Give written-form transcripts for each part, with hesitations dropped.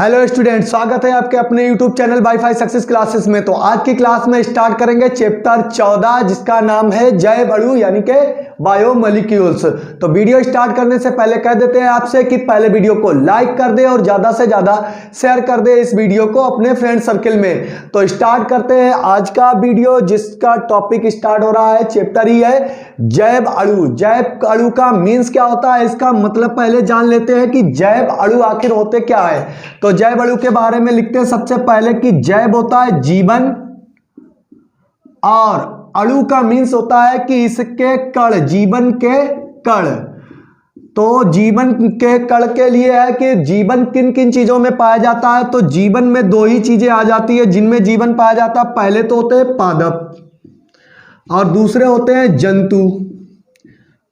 Hello student, स्वागत है आपके अपने YouTube channel wifi success classes में। तो आज की क्लास में स्टार्ट करेंगे चैप्टर 14 जिसका नाम है जैव अणु यानी कि बायोमोलिक्यूल्स। तो वीडियो स्टार्ट करने से पहले कह देते हैं आपसे कि पहले वीडियो को लाइक कर दे और ज्यादा से ज्यादा शेयर कर दे इस वीडियो को अपने फ्रेंड सर्किल में। तो स्टार्ट करते हैं आज का वीडियो जिसका टॉपिक स्टार्ट हो रहा है, चैप्टर ही है जैव अणु। जैव अणु का मीन्स क्या होता है, इसका मतलब पहले जान लेते हैं कि जैव अणु आखिर होते क्या है। तो जैव अणु के बारे में लिखते हैं सबसे पहले कि जैव होता है जीवन और अणु का मीन्स होता है कि इसके कण, जीवन के कण। तो जीवन के कण के लिए है कि जीवन किन किन चीजों में पाया जाता है। तो जीवन में दो ही चीजें आ जाती है जिनमें जीवन पाया जाता है। पहले तो होते हैं पादप और दूसरे होते हैं जंतु।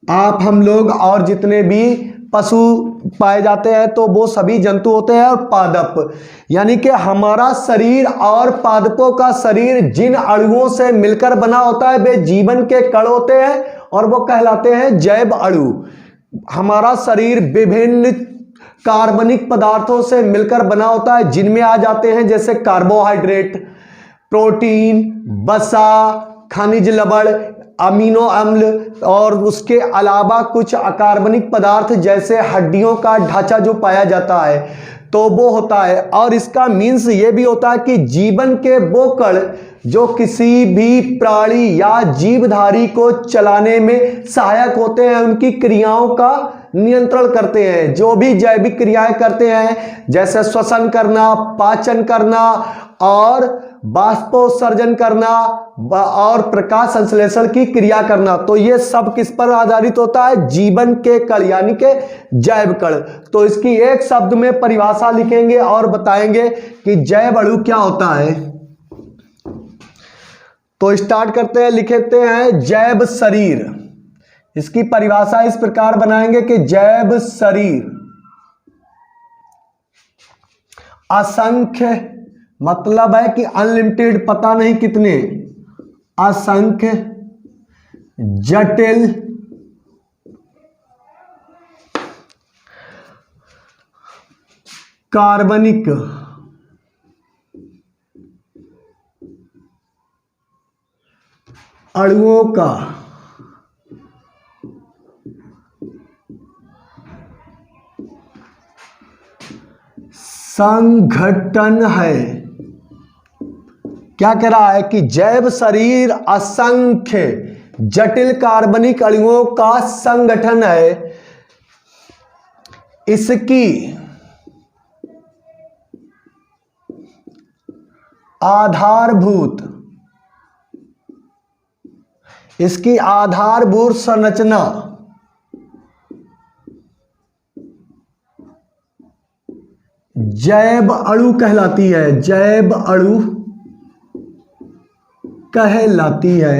आप, हम लोग और जितने भी पशु पाए जाते हैं तो वो सभी जंतु होते हैं और पादप यानी कि हमारा शरीर और पादपों का शरीर जिन अणुओं से मिलकर बना होता है वे जीवन के कण होते हैं और वो कहलाते हैं जैव अणु। हमारा शरीर विभिन्न कार्बनिक पदार्थों से मिलकर बना होता है जिनमें आ जाते हैं जैसे कार्बोहाइड्रेट, प्रोटीन, वसा, खनिज लवण, अमीनो अम्ल और उसके अलावा कुछ अकार्बनिक पदार्थ जैसे हड्डियों का ढांचा जो पाया जाता है तो वो होता है। और इसका मीन्स ये भी होता है कि जीवन के वो कण जो किसी भी प्राणी या जीवधारी को चलाने में सहायक होते हैं, उनकी क्रियाओं का नियंत्रण करते हैं। जो भी जैविक क्रियाएं करते हैं जैसे श्वसन करना, पाचन करना और बाष्पोत्सर्जन करना और प्रकाश संश्लेषण की क्रिया करना, तो ये सब किस पर आधारित होता है, जीवन के कण यानी के जैव कण। तो इसकी एक शब्द में परिभाषा लिखेंगे और बताएंगे कि जैव अणु क्या होता है। तो स्टार्ट करते हैं, लिखते हैं जैव शरीर। इसकी परिभाषा इस प्रकार बनाएंगे कि जैव शरीर असंख्य, मतलब है कि अनलिमिटेड, पता नहीं कितने, असंख्य जटिल कार्बनिक अणुओं का संगठन है। क्या कह रहा है कि जैव शरीर असंख्य जटिल कार्बनिक अणुओं का संगठन है। इसकी आधारभूत संरचना जैव अणु कहलाती है। जैव अणु कहलाती है।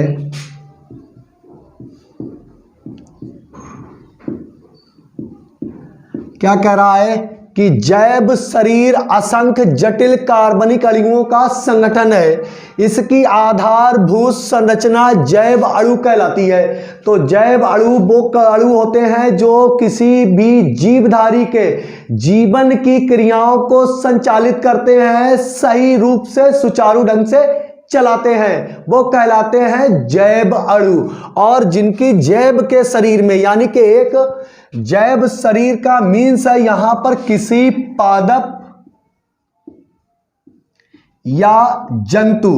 क्या कह रहा है कि जैव शरीर असंख्य जटिल कार्बनिक अणुओं का संगठन है। इसकी आधारभूत संरचना जैव अणु कहलाती है। तो जैव अणु वो अणु होते हैं जो किसी भी जीवधारी के जीवन की क्रियाओं को संचालित करते हैं, सही रूप से सुचारू ढंग से चलाते हैं, वो कहलाते हैं जैव अणु। और जिनकी जैव के शरीर में यानी कि एक जैव शरीर का मीन्स है यहां पर किसी पादप या जंतु।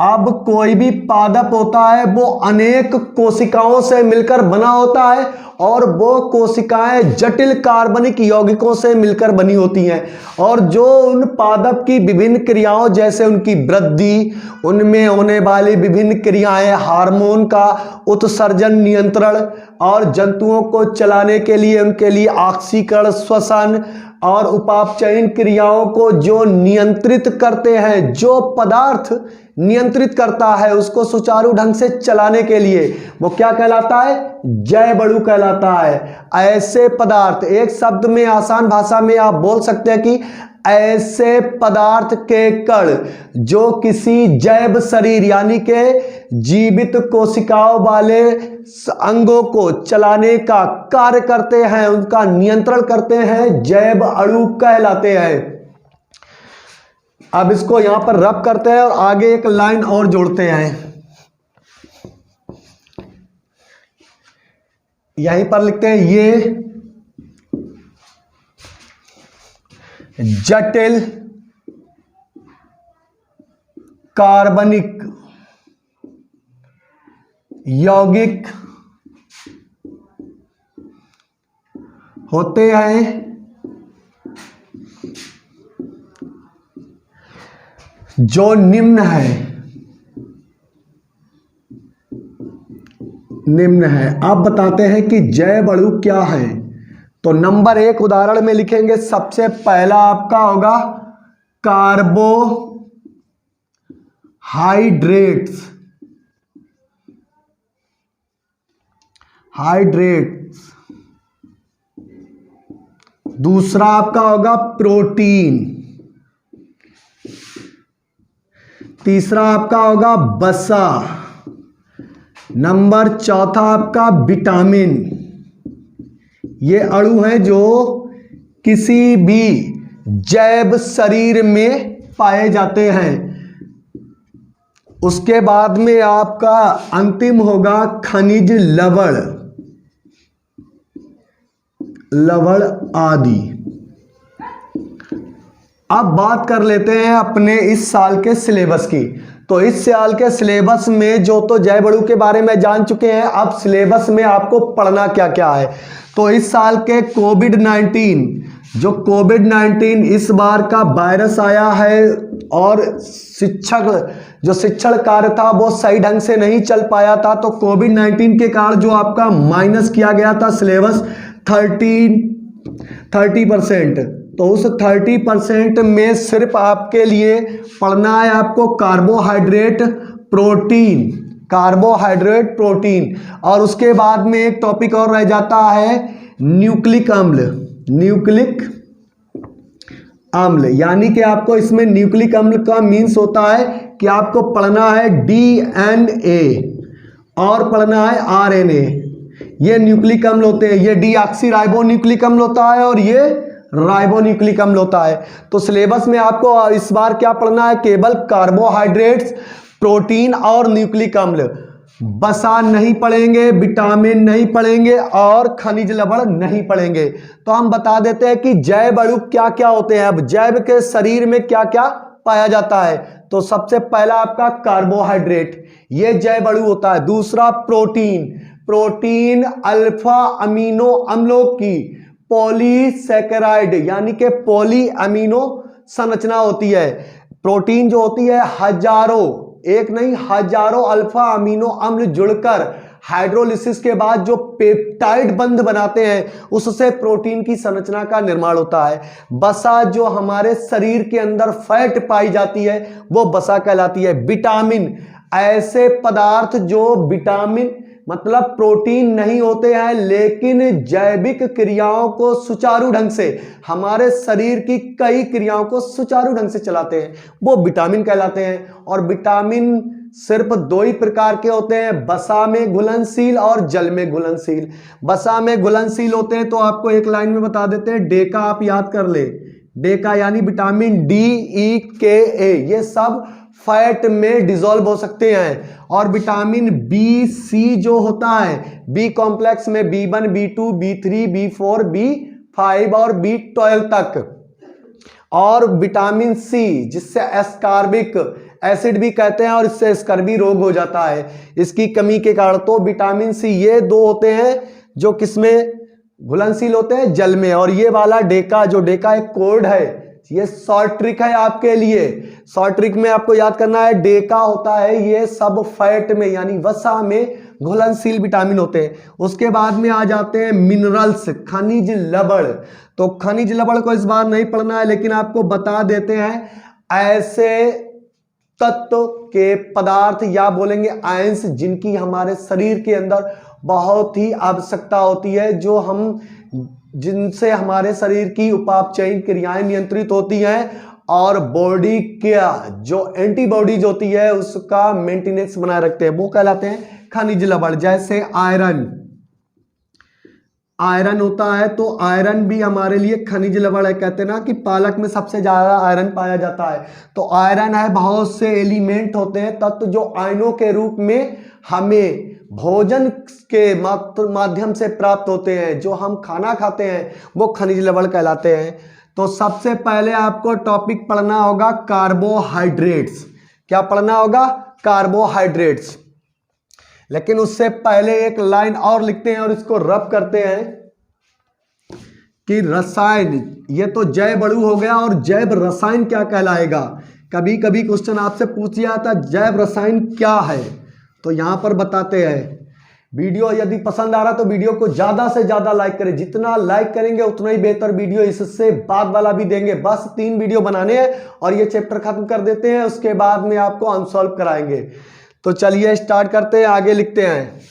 अब कोई भी पादप होता है वो अनेक कोशिकाओं से मिलकर बना होता है और वो कोशिकाएं जटिल कार्बनिक यौगिकों से मिलकर बनी होती हैं। और जो उन पादप की विभिन्न क्रियाओं जैसे उनकी वृद्धि, उनमें होने वाली विभिन्न क्रियाएं, हार्मोन का उत्सर्जन नियंत्रण और जंतुओं को चलाने के लिए उनके लिए ऑक्सीकरण, श्वसन और उपापचयन क्रियाओं को जो नियंत्रित करते हैं, जो पदार्थ नियंत्रित करता है उसको सुचारू ढंग से चलाने के लिए, वो क्या कहलाता है? जैव अणु कहलाता है। ऐसे पदार्थ, एक शब्द में आसान भाषा में आप बोल सकते हैं कि ऐसे पदार्थ के कण जो किसी जैव शरीर यानी के जीवित कोशिकाओं वाले अंगों को चलाने का कार्य करते हैं, उनका नियंत्रण करते हैं, जैव अणु कहलाते हैं। अब इसको यहां पर रब करते हैं और आगे एक लाइन और जोड़ते हैं। यहीं पर लिखते हैं ये जटिल कार्बनिक यौगिक होते हैं जो निम्न है। अब बताते हैं कि जैव अणु क्या है। तो नंबर 1 उदाहरण में लिखेंगे, सबसे पहला आपका होगा कार्बोहाइड्रेट्स। दूसरा आपका होगा प्रोटीन। तीसरा आपका होगा वसा। नंबर 4 आपका विटामिन। ये अणु हैं जो किसी भी जैव शरीर में पाए जाते हैं। उसके बाद में आपका अंतिम होगा खनिज लवण आदि। अब बात कर लेते हैं अपने इस साल के सिलेबस की। तो इस साल के सिलेबस में जो तो जैव अणु के बारे में जान चुके हैं, अब सिलेबस में आपको पढ़ना क्या क्या है। तो इस साल के कोविड-19 इस बार का वायरस आया है और शिक्षण कार्य था वो सही ढंग से नहीं चल पाया था। तो कोविड-19 के कारण जो आपका माइनस किया गया था सिलेबस 30%। तो उस 30% में सिर्फ आपके लिए पढ़ना है आपको कार्बोहाइड्रेट प्रोटीन और उसके बाद में एक टॉपिक और रह जाता है न्यूक्लिक अम्ल। यानी कि आपको इसमें न्यूक्लिक अम्ल का मीन्स होता है कि आपको पढ़ना है DNA और पढ़ना है RNA। ये न्यूक्लिक अम्ल होते हैं, ये डीऑक्सी राइबो न्यूक्लिक अम्ल होता है और ये राइबो न्यूक्लिक अम्ल होता है। तो सिलेबस में आपको इस बार क्या पढ़ना है? केवल कार्बोहाइड्रेट्स, प्रोटीन और न्यूक्लिक अम्ल। वसा नहीं पढ़ेंगे, विटामिन नहीं पढ़ेंगे और खनिज लवण नहीं पढ़ेंगे। तो हम बता देते हैं कि जैव अणु क्या क्या होते हैं। अब जैव के शरीर में क्या क्या पाया जाता है। तो सबसे पहला आपका कार्बोहाइड्रेट, ये जैव अणु होता है। दूसरा प्रोटीन अल्फा अमीनो अम्लों की पॉलीसैकेराइड यानी कि पॉली अमीनो संरचना होती है। प्रोटीन जो होती है हजारों अल्फा अमीनो अम्ल जुड़कर हाइड्रोलिसिस के बाद जो पेप्टाइड बंध बनाते हैं उससे प्रोटीन की संरचना का निर्माण होता है। वसा जो हमारे शरीर के अंदर फैट पाई जाती है वो वसा कहलाती है। विटामिन, ऐसे पदार्थ जो विटामिन मतलब प्रोटीन नहीं होते हैं लेकिन जैविक क्रियाओं को सुचारू ढंग से, हमारे शरीर की कई क्रियाओं को सुचारू ढंग से चलाते हैं, वो विटामिन कहलाते हैं। और विटामिन सिर्फ 2 ही प्रकार के होते हैं, वसा में घुलनशील और जल में घुलनशील। वसा में घुलनशील होते हैं तो आपको एक लाइन में बता देते हैं, डेका आप याद कर ले। डेका यानी विटामिन DEKA, ये सब फैट में डिसॉल्व हो सकते हैं। और विटामिन B-C जो होता है, बी कॉम्प्लेक्स में B1, B2, B3, B4, B5 और B12 तक। और विटामिन C जिससे एस्कॉर्बिक एसिड भी कहते हैं और इससे स्कर्वी रोग हो जाता है इसकी कमी के कारण। तो विटामिन C ये 2 होते हैं जो किसमें घुलनशील होते हैं, जल में। और ये वाला डेका, जो डेका एक कोड है, ये शॉर्ट ट्रिक है आपके लिए। शॉर्ट ट्रिक में आपको याद करना है, डेका होता है ये सब फैट में यानी वसा में घुलनशील विटामिन होते हैं। उसके बाद में आ जाते हैं मिनरल्स, खनिज लवण। तो खनिज लवण को इस बार नहीं पढ़ना है लेकिन आपको बता देते हैं, ऐसे तत्व के पदार्थ या बोलेंगे आयंस जिनकी हमारे शरीर के अंदर बहुत ही आवश्यकता होती है, जो हम जिनसे हमारे शरीर की उपापचयन क्रियाएं नियंत्रित होती हैं और बॉडी का जो एंटीबॉडीज होती है उसका मेंटेनेंस बनाए रखते हैं, वो कहलाते हैं खनिज लवण। जैसे आयरन होता है, तो आयरन भी हमारे लिए खनिज लवण है। कहते हैं ना कि पालक में सबसे ज्यादा आयरन पाया जाता है, तो आयरन है। बहुत से एलिमेंट होते हैं तत्व जो आयनों के रूप में हमें भोजन के माध्यम से प्राप्त होते हैं, जो हम खाना खाते हैं वो खनिज लवण कहलाते हैं। तो सबसे पहले आपको टॉपिक पढ़ना होगा कार्बोहाइड्रेट्स। क्या पढ़ना होगा? कार्बोहाइड्रेट्स। लेकिन उससे पहले एक लाइन और लिखते हैं और इसको रब करते हैं कि रसायन, ये तो जैव अणु हो गया, और जैव रसायन क्या कहलाएगा। कभी कभी क्वेश्चन आपसे पूछ लिया था जैव रसायन क्या है, तो यहां पर बताते हैं। वीडियो यदि पसंद आ रहा तो वीडियो को ज्यादा से ज्यादा लाइक करें, जितना लाइक करेंगे उतना ही बेहतर वीडियो इससे बाद वाला भी देंगे। बस 3 वीडियो बनाने हैं और ये चैप्टर खत्म कर देते हैं, उसके बाद में आपको अनसॉल्व कराएंगे। तो चलिए स्टार्ट करते हैं, आगे लिखते हैं।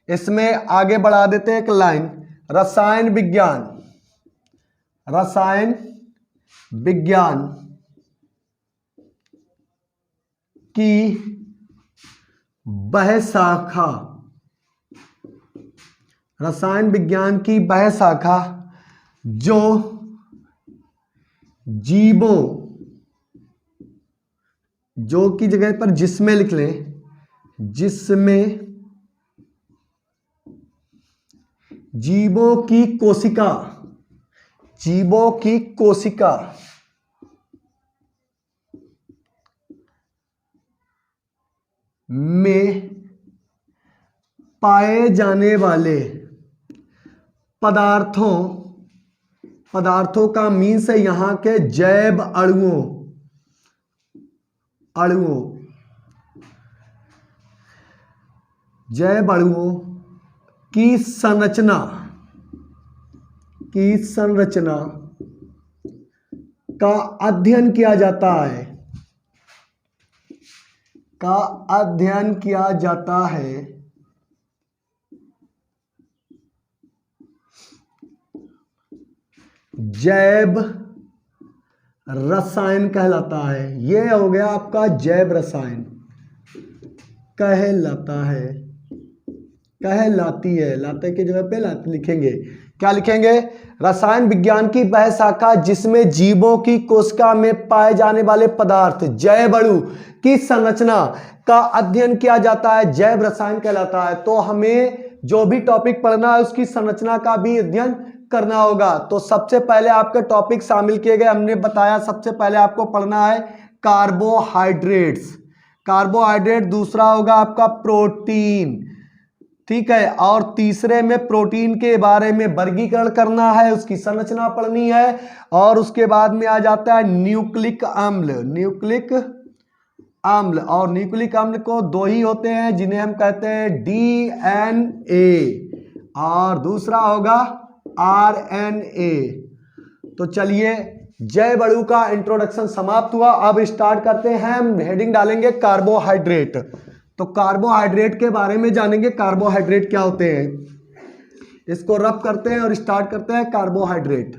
इसमें आगे बढ़ा देते हैं एक लाइन, रसायन विज्ञान की वह शाखा, रसायन विज्ञान की वह शाखा जो जीवों, जो की जगह पर जिसमें लिख लें, जिसमें जीवों की कोशिका में पाए जाने वाले पदार्थों का मीन्स है यहाँ के जैव अणुओं की संरचना का अध्ययन किया जाता है, जैव रसायन कहलाता है। ये हो गया आपका जैव रसायन कहलाती है। लाते की जगह पे लिखेंगे, क्या लिखेंगे? रसायन विज्ञान की वह शाखा जिसमें जीवों की कोशिका में पाए जाने वाले पदार्थ, जैव अणु की संरचना का अध्ययन किया जाता है, जैव रसायन कहलाता है। तो हमें जो भी टॉपिक पढ़ना है उसकी संरचना का भी अध्ययन करना होगा। तो सबसे पहले आपके टॉपिक शामिल किए गए, हमने बताया सबसे पहले आपको पढ़ना है कार्बोहाइड्रेट, दूसरा होगा आपका प्रोटीन, ठीक है, और तीसरे में प्रोटीन के बारे में वर्गीकरण करना है, उसकी संरचना पढ़नी है, और उसके बाद में आ जाता है न्यूक्लिक अम्ल। और न्यूक्लिक अम्ल को 2 ही होते हैं जिन्हें हम कहते हैं DNA, और दूसरा होगा RNA। तो चलिए, जैव अणु का इंट्रोडक्शन समाप्त हुआ। अब स्टार्ट करते हैं, हम हेडिंग डालेंगे कार्बोहाइड्रेट। तो कार्बोहाइड्रेट के बारे में जानेंगे, कार्बोहाइड्रेट क्या होते हैं। इसको रब करते हैं और स्टार्ट करते हैं कार्बोहाइड्रेट।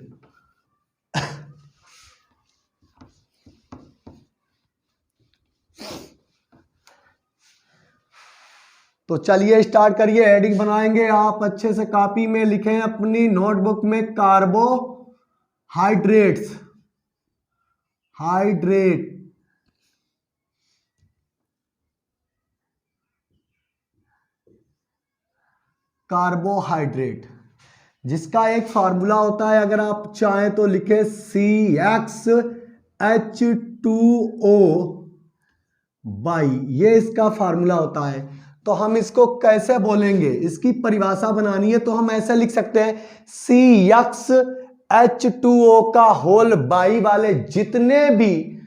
तो चलिए स्टार्ट करिए, हेडिंग बनाएंगे। आप अच्छे से कॉपी में लिखें अपनी नोटबुक में कार्बोहाइड्रेट्स, कार्बोहाइड्रेट, जिसका एक फार्मूला होता है, अगर आप चाहें तो लिखे CxH2O, ये इसका फार्मूला होता है। तो हम इसको कैसे बोलेंगे, इसकी परिभाषा बनानी है, तो हम ऐसे लिख सकते हैं CxH2O का होल बाई वाले जितने भी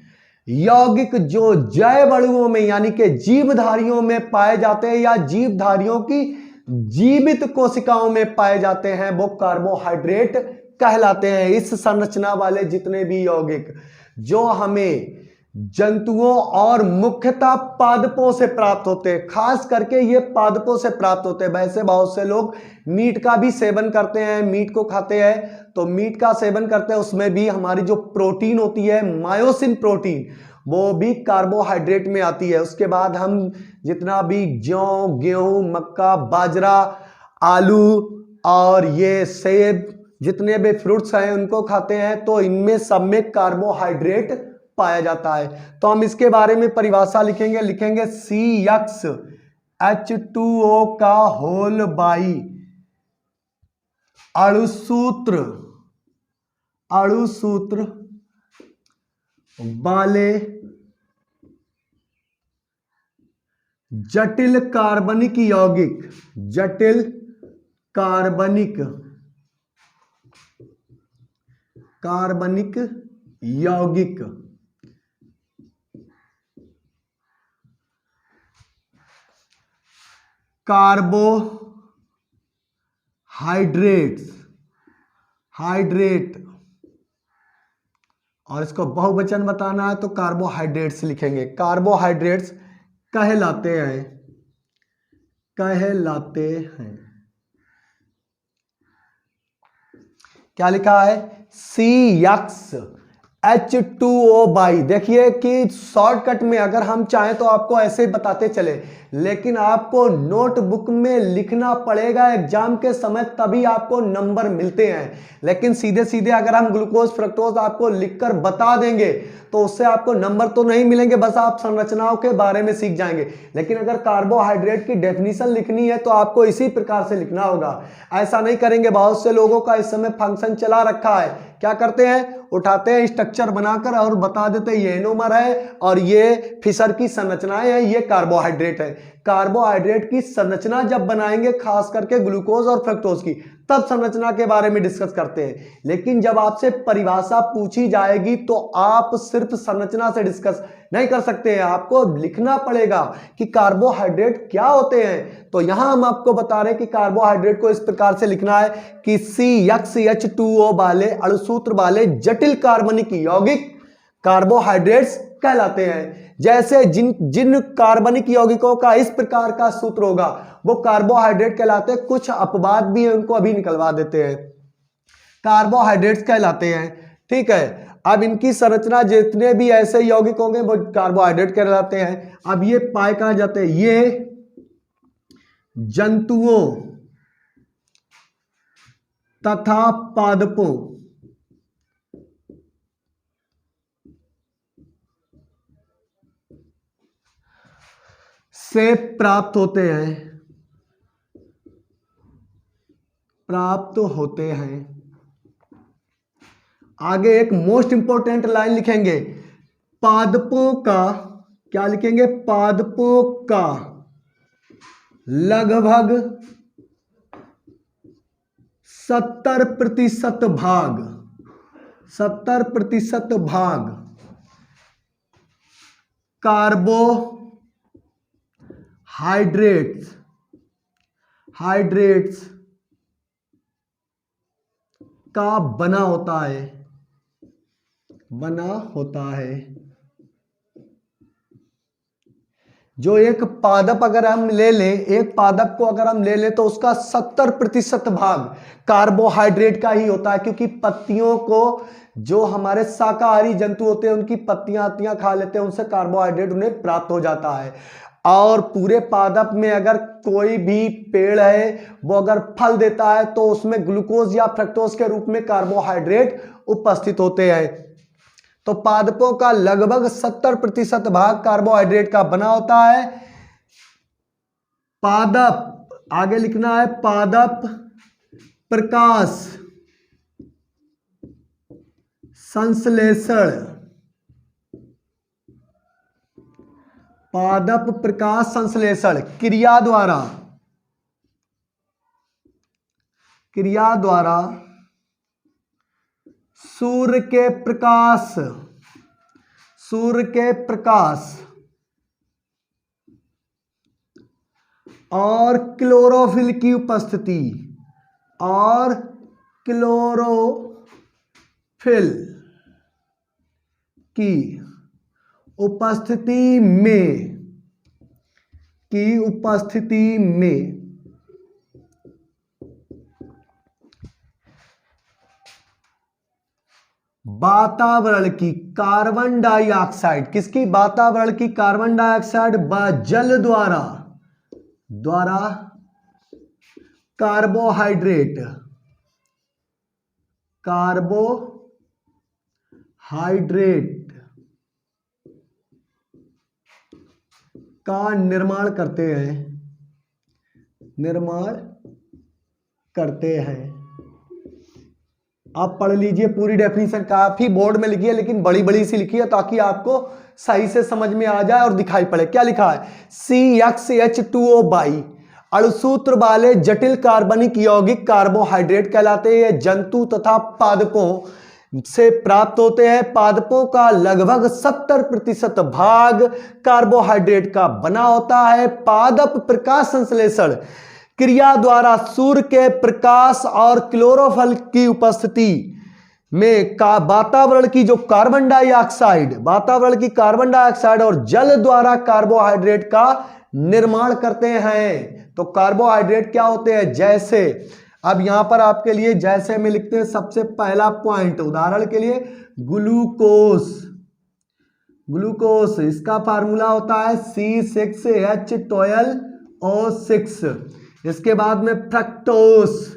यौगिक जो जैव अणुओं में यानी कि जीवधारियों में पाए जाते हैं या जीवधारियों की जीवित कोशिकाओं में पाए जाते हैं, वो कार्बोहाइड्रेट कहलाते हैं। इस संरचना वाले जितने भी यौगिक जो हमें जंतुओं और मुख्यतः पादपों से प्राप्त होते हैं। खास करके ये पादपों से प्राप्त होते हैं। वैसे बहुत से लोग मीट का भी सेवन करते हैं, मीट को खाते हैं, तो मीट का सेवन करते हैं, उसमें भी हमारी जो प्रोटीन होती है मायोसिन प्रोटीन, वो भी कार्बोहाइड्रेट में आती है। उसके बाद हम जितना भी जौ, गेहूं, मक्का, बाजरा, आलू और ये सेब, जितने भी फ्रूट्स हैं उनको खाते हैं, तो इनमें सब में कार्बोहाइड्रेट पाया जाता है। तो हम इसके बारे में परिभाषा लिखेंगे, CH2O का होल बाई अणुसूत्र वाले जटिल कार्बनिक यौगिक कार्बोहाइड्रेट, और इसको बहुवचन बताना है तो कार्बोहाइड्रेट्स लिखेंगे। कार्बोहाइड्रेट्स कहलाते हैं। क्या लिखा है? CH2O by. देखिए कि शॉर्टकट में अगर हम चाहें तो आपको ऐसे बताते चले, लेकिन आपको नोटबुक में लिखना पड़ेगा एग्जाम के समय, तभी आपको नंबर मिलते हैं। लेकिन सीधे सीधे अगर हम ग्लूकोज फ्रक्टोज आपको लिखकर बता देंगे तो उससे आपको नंबर तो नहीं मिलेंगे, बस आप संरचनाओं के बारे में सीख जाएंगे। लेकिन अगर कार्बोहाइड्रेट की डेफिनेशन लिखनी है तो आपको इसी प्रकार से लिखना होगा। ऐसा नहीं करेंगे। बहुत से लोगों का इस समय फंक्शन चला रखा है, क्या करते हैं, उठाते हैं स्ट्रक्चर बनाकर और बता देते हैं ये एनोमर है और ये फिशर की संरचनाएं हैं, ये कार्बोहाइड्रेट है। कार्बोहाइड्रेट की संरचना जब बनाएंगे, खास करके ग्लूकोज और फ्रक्टोज की, तब संरचना के बारे में डिस्कस करते हैं। लेकिन जब आपसे परिभाषा पूछी जाएगी तो आप सिर्फ संरचना से डिस्कस नहीं कर सकते हैं, आपको लिखना पड़ेगा कि कार्बोहाइड्रेट क्या होते हैं। तो यहां हम आपको बता रहे हैं कि कार्बोहाइड्रेट को इस प्रकार से लिखना है कि CH2O वाले अणुसूत्र वाले जटिल कार्बनिक यौगिक कार्बोहाइड्रेट्स कहलाते हैं। जैसे जिन कार्बनिक यौगिकों का इस प्रकार का सूत्र होगा वो कार्बोहाइड्रेट कहलाते हैं। कुछ अपवाद भी है, उनको अभी निकलवा देते हैं। कार्बोहाइड्रेट्स कहलाते हैं, ठीक है। अब इनकी संरचना, जितने भी ऐसे यौगिक होंगे वो कार्बोहाइड्रेट कहलाते हैं। अब ये पाए कहां जाते हैं? ये जंतुओं तथा पादपों से प्राप्त होते हैं। आगे एक मोस्ट इंपोर्टेंट लाइन लिखेंगे, पादपों का, क्या लिखेंगे? पादपों का लगभग 70% भाग कार्बोहाइड्रेट्स का बना होता है। जो एक पादप अगर हम ले लें, एक पादप को अगर हम ले लें तो उसका 70% भाग कार्बोहाइड्रेट का ही होता है, क्योंकि पत्तियों को जो हमारे शाकाहारी जंतु होते हैं उनकी पत्तियां खा लेते हैं, उनसे कार्बोहाइड्रेट उन्हें प्राप्त हो जाता है। और पूरे पादप में अगर कोई भी पेड़ है वो अगर फल देता है तो उसमें ग्लूकोज या फ्रक्टोज के रूप में कार्बोहाइड्रेट उपस्थित होते हैं। तो पादपों का लगभग 70% भाग कार्बोहाइड्रेट का बना होता है। पादप, आगे लिखना है, पादप प्रकाश संश्लेषण, क्रिया द्वारा सूर्य के प्रकाश और क्लोरोफिल की उपस्थिति उपस्थिति में, की उपस्थिति में वातावरण की कार्बन डाइऑक्साइड, किसकी? वातावरण की कार्बन डाइऑक्साइड जल द्वारा कार्बोहाइड्रेट का निर्माण करते हैं। आप पढ़ लीजिए पूरी डेफिनेशन, काफी बोर्ड में लिखी है लेकिन बड़ी बड़ी सी लिखी है ताकि आपको सही से समझ में आ जाए और दिखाई पड़े। क्या लिखा है? CxH2O बाई अणुसूत्र वाले जटिल कार्बनिक यौगिक कार्बोहाइड्रेट कहलाते हैं। जंतु तथा पादपों से प्राप्त होते हैं। पादपों का लगभग 70% भाग कार्बोहाइड्रेट का बना होता है। पादप प्रकाश संश्लेषण क्रिया द्वारा सूर्य के प्रकाश और क्लोरोफिल की उपस्थिति में वातावरण की कार्बन डाइऑक्साइड और जल द्वारा कार्बोहाइड्रेट का निर्माण करते हैं। तो कार्बोहाइड्रेट क्या होते हैं? जैसे, अब यहां पर आपके लिए जैसे में लिखते हैं। सबसे पहला पॉइंट उदाहरण के लिए ग्लूकोस, इसका फार्मूला होता है C6H12O6। इसके बाद में फ्रक्टोस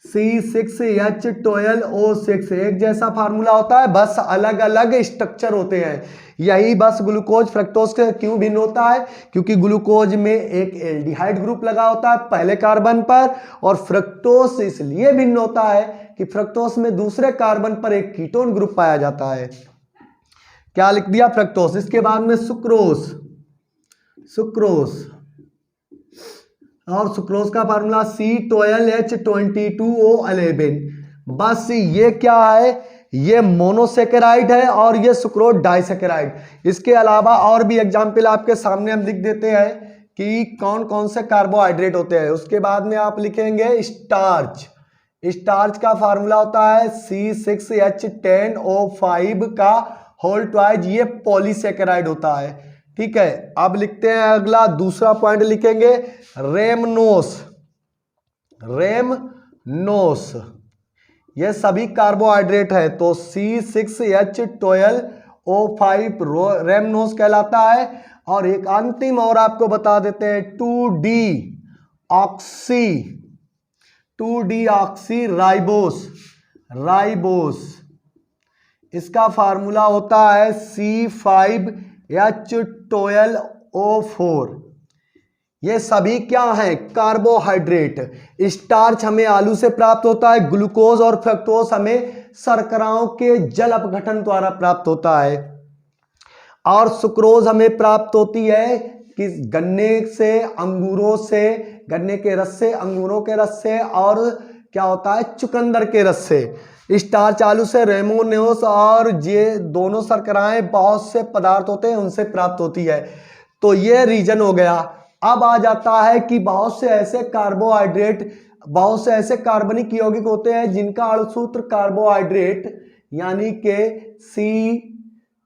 C6H12O6, एक जैसा फार्मूला होता है, बस अलग अलग स्ट्रक्चर होते हैं। यही बस ग्लूकोज फ्रक्टोज से क्यों भिन्न होता है? क्योंकि ग्लूकोज में एक एल्डिहाइड ग्रुप लगा होता है पहले कार्बन पर, और फ्रक्टोस इसलिए भिन्न होता है कि फ्रक्टोस में दूसरे कार्बन पर एक कीटोन ग्रुप पाया जाता है। क्या लिख दिया? फ्रक्टोस। इसके बाद में सुक्रोस, और सुक्रोज का फार्मूला C12H22O11। बस ये क्या है? ये मोनोसेकेराइड है और ये सुक्रोज डाइसेकेराइड। इसके अलावा और भी एग्जाम्पल आपके सामने हम लिख देते हैं कि कौन कौन से कार्बोहाइड्रेट होते हैं। उसके बाद में आप लिखेंगे स्टार्च का फार्मूला होता है C6H10O5 का होल ट्वाइज, ये पॉलीसेकेराइड होता है। ठीक है, अब लिखते हैं अगला दूसरा पॉइंट लिखेंगे रेमनोस, ये सभी कार्बोहाइड्रेट है। तो C6H12O5 रेमनोस कहलाता है। और एक अंतिम और आपको बता देते हैं 2D ऑक्सी राइबोस, इसका फार्मूला होता है C5H12O4। ये सभी क्या है? कार्बोहाइड्रेट। स्टार्च हमें आलू से प्राप्त होता है। ग्लूकोज और फ्रक्टोज हमें शर्कराओं के जल अपघटन द्वारा प्राप्त होता है। और सुक्रोज हमें प्राप्त होती है कि गन्ने से, अंगूरों से, गन्ने के रस से, अंगूरों के रस से, और क्या होता है? चुकंदर के रस से। स्टार्च आलू से, रेमोनोस और ये दोनों शर्कराएं बहुत से पदार्थ होते हैं उनसे प्राप्त होती है। तो ये रीजन हो गया। अब आ जाता है कि बहुत से ऐसे कार्बनिक यौगिक होते हैं जिनका अणुसूत्र कार्बोहाइड्रेट यानी के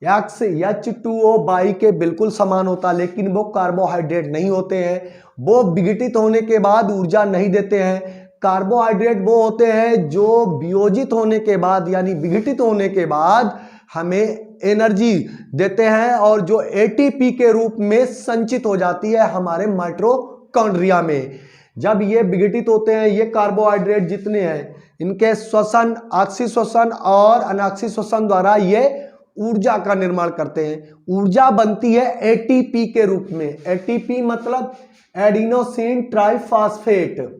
CxH2O बाई के बिल्कुल समान होता, लेकिन वो कार्बोहाइड्रेट नहीं होते हैं। वो विघटित होने के बाद ऊर्जा नहीं देते हैं। कार्बोहाइड्रेट वो होते हैं जो वियोजित होने के बाद यानी विघटित होने के बाद हमें एनर्जी देते हैं और जो एटीपी के रूप में संचित हो जाती है हमारे माइटोकॉन्ड्रिया में। जब ये विघटित होते हैं, ये कार्बोहाइड्रेट जितने हैं, इनके श्वसन, ऑक्सी श्वसन और अनाक्सी श्वसन द्वारा ये ऊर्जा का निर्माण करते हैं। ऊर्जा बनती है एटीपी के रूप में। एटीपी मतलब एडिनोसिन ट्राइफॉस्फेट।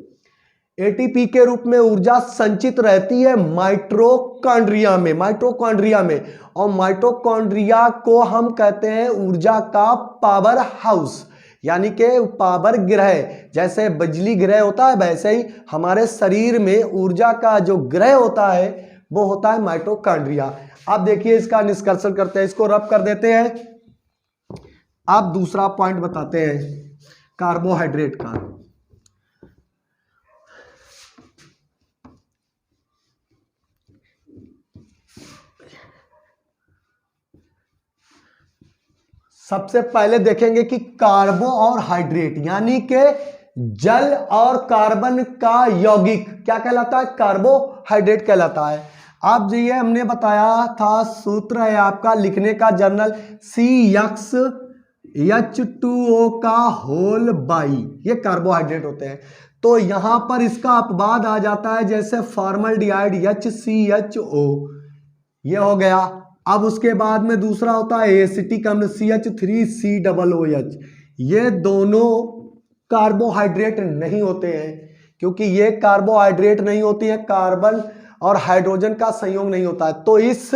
एटीपी के रूप में ऊर्जा संचित रहती है माइटोकॉन्ड्रिया में। और माइटोकॉन्ड्रिया को हम कहते हैं ऊर्जा का पावर हाउस, यानी कि पावर गृह। जैसे बिजली गृह होता है, वैसे ही हमारे शरीर में ऊर्जा का जो गृह होता है वो होता है माइटोकॉन्ड्रिया। अब देखिए इसका निष्कर्षण करते हैं, इसको रब कर देते हैं। अब दूसरा पॉइंट बताते हैं कार्बोहाइड्रेट का। सबसे पहले देखेंगे कि कार्बो और हाइड्रेट यानी कि जल और कार्बन का यौगिक क्या कहलाता है, कार्बोहाइड्रेट कहलाता है। अब ये हमने बताया था, सूत्र है आपका लिखने का जर्नल CxH2O का होल बाई, ये कार्बोहाइड्रेट होते हैं। तो यहां पर इसका अपवाद आ जाता है, जैसे फॉर्मल्डिहाइड HCHO, ये हो गया। अब उसके बाद में दूसरा होता है एसिटिक अम्ल CH3COOH, ये दोनों कार्बोहाइड्रेट नहीं होते हैं, क्योंकि ये कार्बोहाइड्रेट नहीं होती है, कार्बन और हाइड्रोजन का संयोग नहीं होता है। तो इस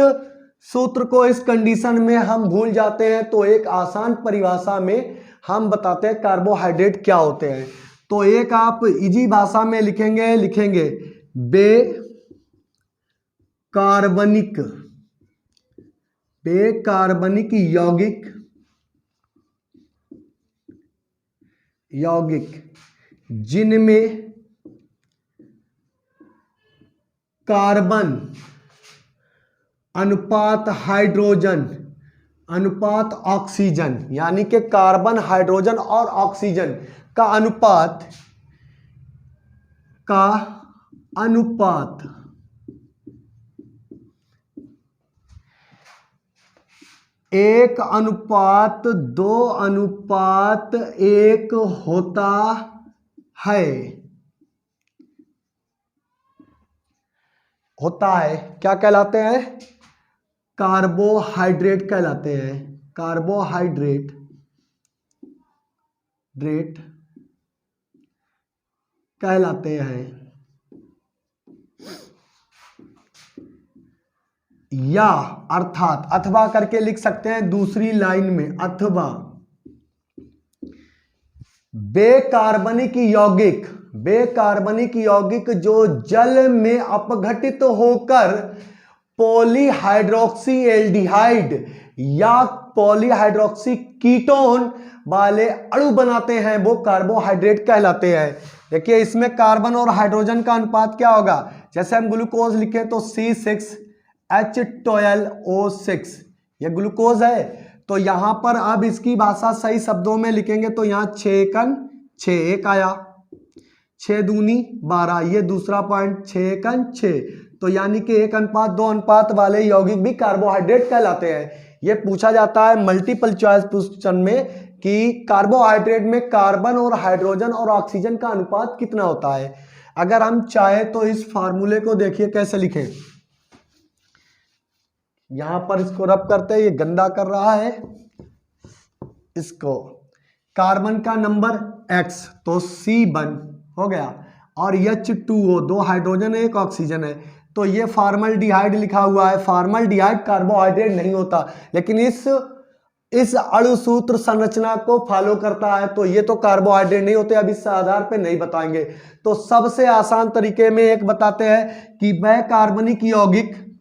सूत्र को इस कंडीशन में हम भूल जाते हैं, तो एक आसान परिभाषा में हम बताते हैं कार्बोहाइड्रेट क्या होते हैं। तो एक आप इजी भाषा में लिखेंगे बेकार्बनिक यौगिक जिनमें कार्बन अनुपात हाइड्रोजन अनुपात ऑक्सीजन, यानी कि कार्बन हाइड्रोजन और ऑक्सीजन का अनुपात 1:2:1 होता है, क्या कहलाते हैं, कार्बोहाइड्रेट कहलाते हैं, कार्बोहाइड्रेट कहलाते हैं। या अर्थात अथवा करके लिख सकते हैं दूसरी लाइन में, अथवा बेकार्बनिक यौगिक जो जल में अपघटित होकर पॉलीहाइड्रोक्सी एल्डिहाइड या पॉलीहाइड्रोक्सी कीटोन वाले अणु बनाते हैं, वो कार्बोहाइड्रेट कहलाते हैं। देखिए इसमें कार्बन और हाइड्रोजन का अनुपात क्या होगा, जैसे हम ग्लूकोज लिखें तो C6H12O6, ये ग्लूकोज है। तो यहां पर अब इसकी भाषा सही शब्दों में लिखेंगे तो यहां 6 एक आया, 6×2=12, ये दूसरा पॉइंट 6 तो यानी कि 1:2 वाले यौगिक भी कार्बोहाइड्रेट कहलाते हैं। ये पूछा जाता है मल्टीपल चॉइस क्वेश्चन में कि कार्बोहाइड्रेट में कार्बन और हाइड्रोजन और ऑक्सीजन का अनुपात कितना होता है। अगर हम चाहे तो इस फार्मूले को देखिए कैसे लिखें, यहां पर इसको रब करते हैं, ये गंदा कर रहा है इसको, कार्बन का नंबर X तो C1 हो गया और H2O, 2 हाइड्रोजन है 1 ऑक्सीजन है, तो ये फॉर्मल्डिहाइड लिखा हुआ है। फॉर्मल्डिहाइड कार्बोहाइड्रेट नहीं होता, लेकिन इस अणु सूत्र संरचना को फॉलो करता है, तो ये तो कार्बोहाइड्रेट नहीं होते। अब इस आधार पे नहीं बताएंगे, तो सबसे आसान तरीके में एक बताते हैं कि वह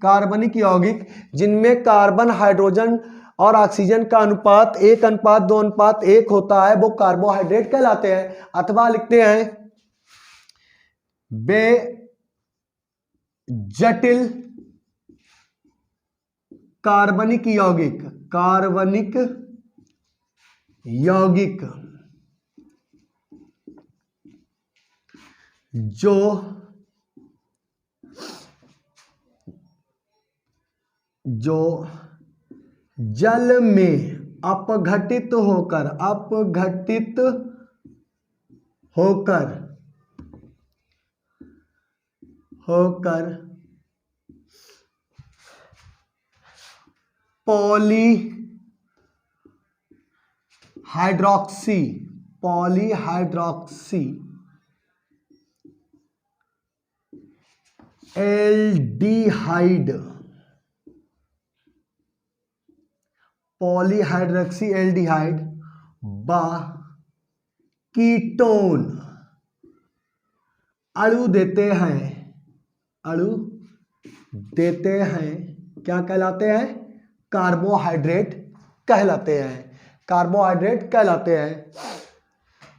कार्बनिक यौगिक जिनमें कार्बन हाइड्रोजन और ऑक्सीजन का अनुपात 1:2:1 होता है, वो कार्बोहाइड्रेट कहलाते हैं। अथवा लिखते हैं बे जटिल कार्बनिक यौगिक जो जल में अपघटित होकर पॉलीहाइड्रोक्सी एल्डिहाइड व कीटोन अणु देते हैं, क्या कहलाते हैं, कार्बोहाइड्रेट कहलाते हैं।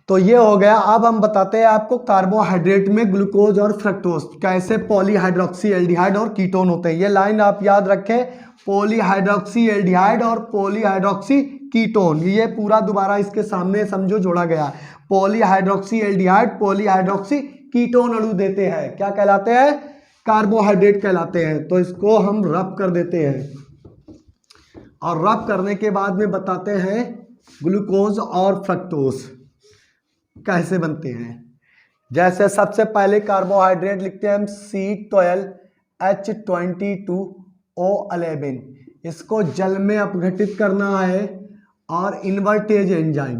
तो ये हो गया। अब हम बताते हैं आपको कार्बोहाइड्रेट में ग्लूकोज और फ्रक्टोज कैसे पॉलीहाइड्रोक्सी एल्डिहाइड और कीटोन होते हैं। ये लाइन आप याद रखें, पॉलीहाइड्रोक्सी एल्डिहाइड और पॉलीहाइड्रोक्सी कीटोन। ये पूरा दोबारा इसके सामने समझो जोड़ा गया। पॉलीहाइड्रोक्सी एल्डिहाइड पॉलीहाइड्रोक्सी कीटोन अणु देते हैं, क्या कहलाते हैं? कार्बोहाइड्रेट कहलाते हैं। तो इसको हम रब कर देते हैं और रब करने के बाद में बताते हैं ग्लूकोज और फ्रक्टोज कैसे बनते हैं। जैसे सबसे पहले कार्बोहाइड्रेट लिखते हैं हम C12H22O11। इसको जल में अपघटित करना है और इन्वर्टेज एंजाइम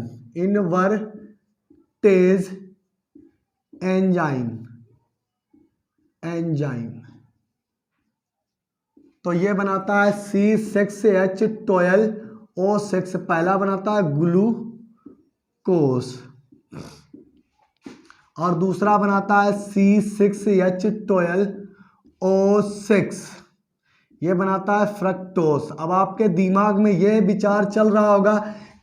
तो ये बनाता है C6H12O6। पहला बनाता है ग्लूकोज और दूसरा बनाता है C6H12O6, ये बनाता है फ्रक्टोज। अब आपके दिमाग में ये विचार चल रहा होगा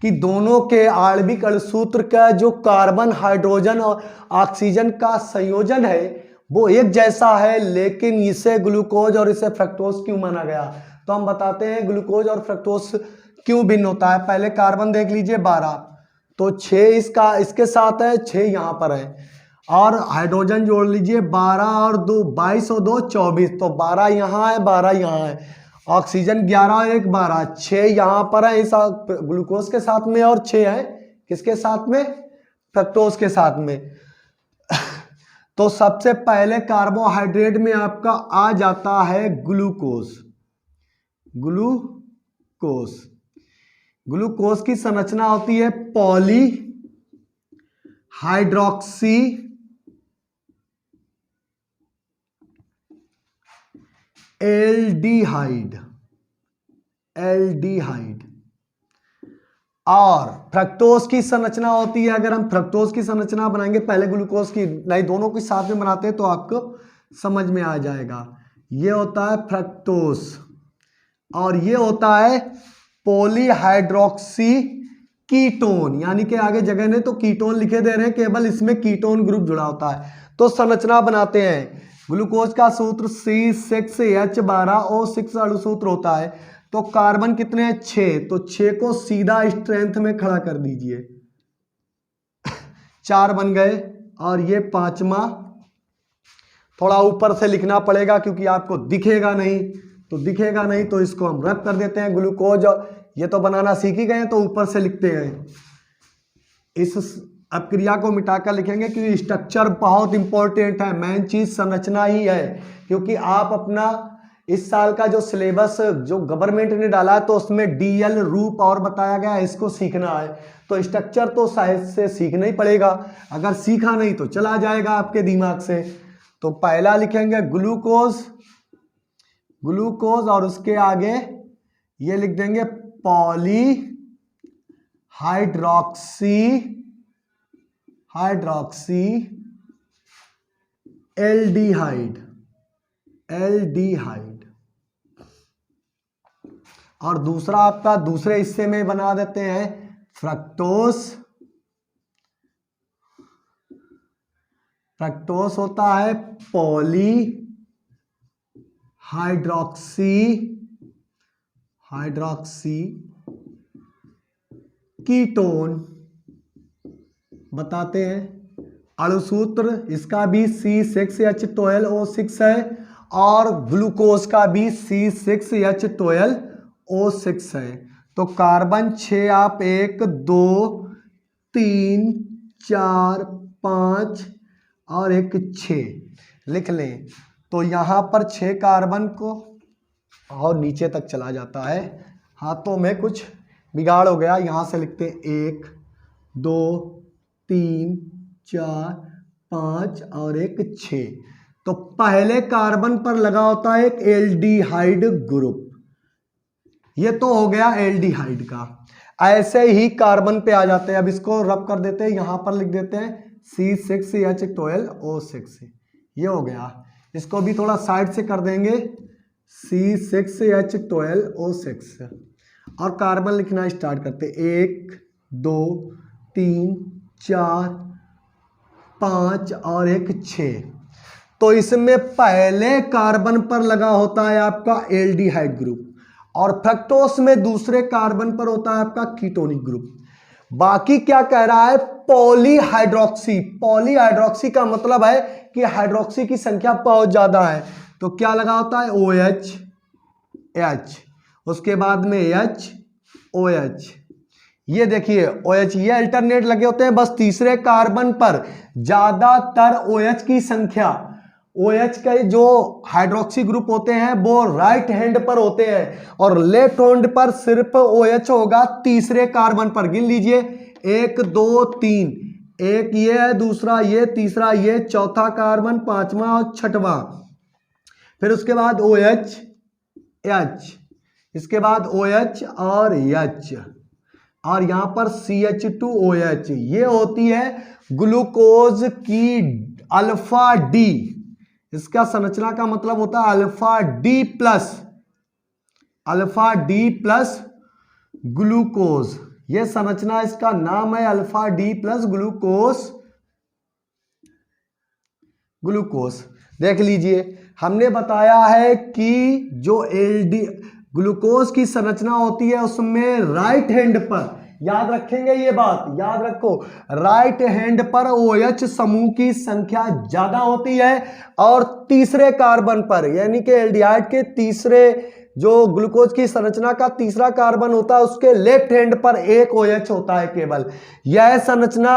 कि दोनों के आणविक अणुसूत्र का जो कार्बन हाइड्रोजन और ऑक्सीजन का संयोजन है वो एक जैसा है, लेकिन इसे ग्लूकोज और इसे फ्रक्टोज क्यों माना गया। तो हम बताते हैं ग्लूकोज और फ्रक्टोज क्यों भिन्न होता है। पहले कार्बन देख लीजिए 12, तो 6 इसके साथ है, 6 यहाँ पर है, और हाइड्रोजन जोड़ लीजिए 12 और 2 22 और 2 24, तो 12 यहाँ है 12 यहाँ है। ऑक्सीजन 11 और 1 12, 6 यहाँ पर है इस ग्लूकोज के साथ में और 6 है किसके साथ में? फ्रक्टोज के साथ में। तो सबसे पहले कार्बोहाइड्रेट में आपका आ जाता है ग्लूकोज की संरचना होती है पॉली हाइड्रोक्सी एल्डिहाइड और फ्रक्टोज की संरचना होती है। अगर हम फ्रक्टोज की संरचना बनाएंगे पहले ग्लूकोज की, नहीं दोनों के साथ में बनाते हैं तो आपको समझ में आ जाएगा। ये होता है फ्रक्टोज और ये होता है पॉलीहाइड्रोक्सी कीटोन, यानी कि आगे जगह ने तो कीटोन लिखे दे रहे हैं, केवल इसमें कीटोन ग्रुप जुड़ा होता है। तो संरचना बनाते हैं। ग्लूकोज का सूत्र C6H12O6 अणुसूत्र होता है। तो कार्बन कितने हैं? 6, तो 6 को सीधा स्ट्रेंथ में खड़ा कर दीजिए 4 बन गए। और ये 5वां थोड़ा ऊपर से लिखना पड़ेगा क्योंकि आपको दिखेगा नहीं, तो इसको हम रद्द कर देते हैं। ग्लूकोज ये तो बनाना सीख ही गए हैं, तो ऊपर से लिखते हैं। इस अपक्रिया को मिटाकर लिखेंगे क्योंकि स्ट्रक्चर बहुत इंपॉर्टेंट है, मेन चीज संरचना ही है। क्योंकि आप अपना इस साल का जो सिलेबस जो गवर्नमेंट ने डाला है तो उसमें DL रूप और बताया गया है, इसको सीखना है। तो स्ट्रक्चर तो शायद से सीखना ही पड़ेगा, अगर सीखा नहीं तो चला जाएगा आपके दिमाग से। तो पहला लिखेंगे ग्लूकोज और उसके आगे ये लिख देंगे पॉली हाइड्रोक्सी एल्डिहाइड और दूसरा आपका दूसरे हिस्से में बना देते हैं फ्रक्टोज होता है पॉली हाइड्रोक्सी कीटोन बताते हैं। अणुसूत्र इसका भी C6H12O6 है और ग्लूकोज का भी C6H12O6 है। तो कार्बन 6 आप 1 2 3 4 5 और 1 6 लिख लें। तो यहाँ पर 6 कार्बन को और नीचे तक चला जाता है। हाथों में कुछ बिगाड़ हो गया, यहाँ से लिखते हैं 1 2 3 4 5 और 1 6। तो पहले कार्बन पर लगा होता है एक एल्डिहाइड ग्रुप, ये तो हो गया एल्डिहाइड का। ऐसे ही कार्बन पे आ जाते हैं। अब इसको रब कर देते हैं, यहां पर लिख देते हैं C6H12O6, ये हो गया। इसको भी थोड़ा साइड से कर देंगे C6H12O6 और कार्बन लिखना स्टार्ट करते 1 2 3 4 5 और एक 6। तो इसमें पहले कार्बन पर लगा होता है आपका एल्डिहाइड ग्रुप और फ्रक्टोज में दूसरे कार्बन पर होता है आपका कीटोनिक ग्रुप। बाकी क्या कह रहा है, पॉलीहाइड्रोक्सी। पॉलीहाइड्रोक्सी का मतलब है कि हाइड्रोक्सी की संख्या बहुत ज्यादा है, तो क्या लगा होता है OH H, उसके बाद में H OH। ये देखिए OH, ये अल्टरनेट लगे होते हैं, बस तीसरे कार्बन पर ज्यादातर OH की संख्या, OH के जो हाइड्रोक्सी ग्रुप होते हैं वो राइट हैंड पर होते हैं और लेफ्ट हैंड पर सिर्फ OH होगा तीसरे कार्बन पर। गिन लीजिए 1 2 3, एक ये है, दूसरा ये, तीसरा ये, चौथा कार्बन, पांचवा और छठवां। फिर उसके बाद OH H, इसके बाद OH और H, और यहां पर CH2OH। ये होती है ग्लूकोज की अल्फा डी। इसका संरचना का मतलब होता है अल्फा डी प्लस ग्लूकोज। ये संरचना, इसका नाम है अल्फा डी प्लस ग्लूकोज। देख लीजिए, हमने बताया है कि जो ग्लूकोज की संरचना होती है उसमें राइट हैंड पर, याद रखेंगे ये बात, याद रखो, राइट हैंड पर OH समूह की संख्या ज्यादा होती है और तीसरे कार्बन पर, यानी कि एल्डिहाइड के तीसरे, जो ग्लूकोज की संरचना का तीसरा कार्बन होता है उसके लेफ्ट हैंड पर एक OH होता है केवल। यह संरचना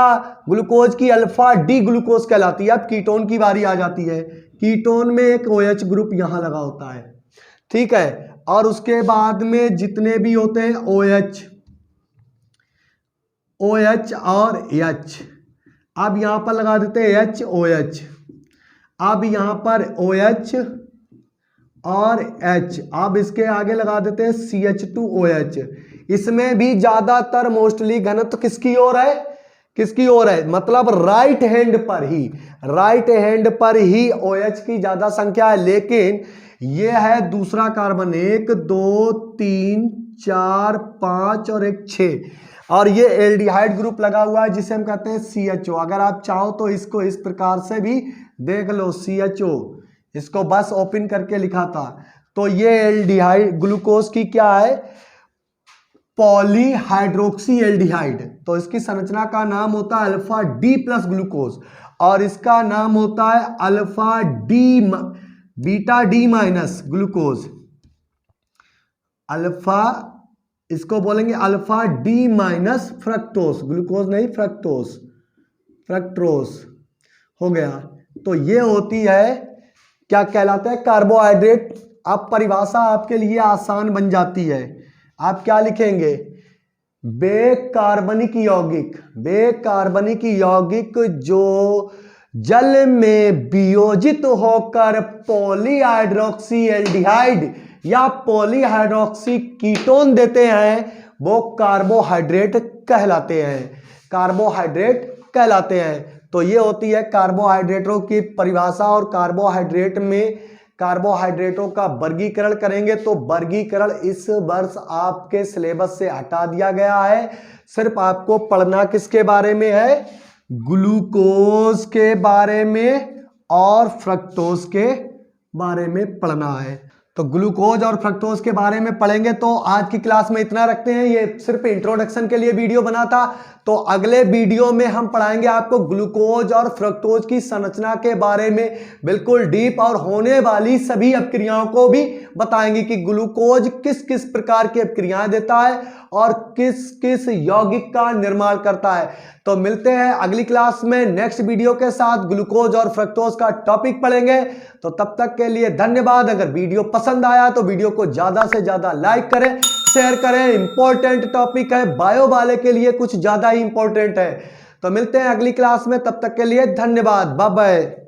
ग्लूकोज की अल्फा डी ग्लूकोज कहलाती है। अब कीटोन की बारी आ जाती है। कीटोन में एक OH ग्रुप यहां लगा होता है, ठीक है, और उसके बाद में जितने भी होते हैं OH और H। अब यहां पर लगा देते हैं HOH। अब यहां पर OH और H, अब इसके आगे लगा देते हैं CH2OH। इसमें भी ज्यादातर मोस्टली घनत्व किसकी ओर है, मतलब राइट हैंड पर ही OH की ज्यादा संख्या है। लेकिन यह है दूसरा कार्बन, 1 2 3 4 5 और एक 6, और ये एल्डिहाइड ग्रुप लगा हुआ है जिसे हम कहते हैं CHO। अगर आप चाहो तो इसको इस प्रकार से भी देख लो, CHO, इसको बस ओपन करके लिखा था। तो ये एल्डिहाइड ग्लूकोज की क्या है, पॉलीहाइड्रोक्सी एल्डिहाइड। तो इसकी संरचना का नाम होता है अल्फा डी प्लस ग्लूकोज और इसका नाम होता है alpha D beta D minus glucose. Alpha, इसको बोलेंगे alpha D minus fructose, glucose नहीं फ्रक्टोस हो गया। तो ये होती है, क्या कहलाता है, कार्बोहाइड्रेट। अब परिभाषा आपके लिए आसान बन जाती है। आप क्या लिखेंगे, बेकार्बनिक यौगिक जो जल में वियोजित होकर पॉलीहाइड्रोक्सी एल्डिहाइड या पॉलीहाइड्रोक्सी कीटोन देते हैं वो कार्बोहाइड्रेट कहलाते हैं। तो ये होती है कार्बोहाइड्रेटों की परिभाषा। और कार्बोहाइड्रेट में कार्बोहाइड्रेटों का वर्गीकरण करेंगे तो वर्गीकरण इस वर्ष आपके सिलेबस से हटा दिया गया है। सिर्फ आपको पढ़ना किसके बारे में है, ग्लूकोज के बारे में और फ्रक्टोज के बारे में पढ़ना है। तो ग्लूकोज और फ्रक्टोज के बारे में पढ़ेंगे। तो आज की क्लास में इतना रखते हैं, ये सिर्फ इंट्रोडक्शन के लिए वीडियो बना था। तो अगले वीडियो में हम पढ़ाएंगे आपको ग्लूकोज और फ्रक्टोज की संरचना के बारे में बिल्कुल डीप, और होने वाली सभी अपक्रियाओं को भी बताएंगे कि ग्लूकोज किस किस प्रकार की अपक्रियाएं देता है और किस किस यौगिक का निर्माण करता है। तो मिलते हैं अगली क्लास में नेक्स्ट वीडियो के साथ, ग्लूकोज और फ्रक्टोज का टॉपिक पढ़ेंगे। तो तब तक के लिए धन्यवाद। अगर वीडियो पसंद आया तो वीडियो को ज्यादा से ज्यादा लाइक करें, शेयर करें। इंपॉर्टेंट टॉपिक है, बायो वाले के लिए कुछ ज्यादा ही इंपॉर्टेंट है। तो मिलते हैं अगली क्लास में, तब तक के लिए धन्यवाद, बाय बाय।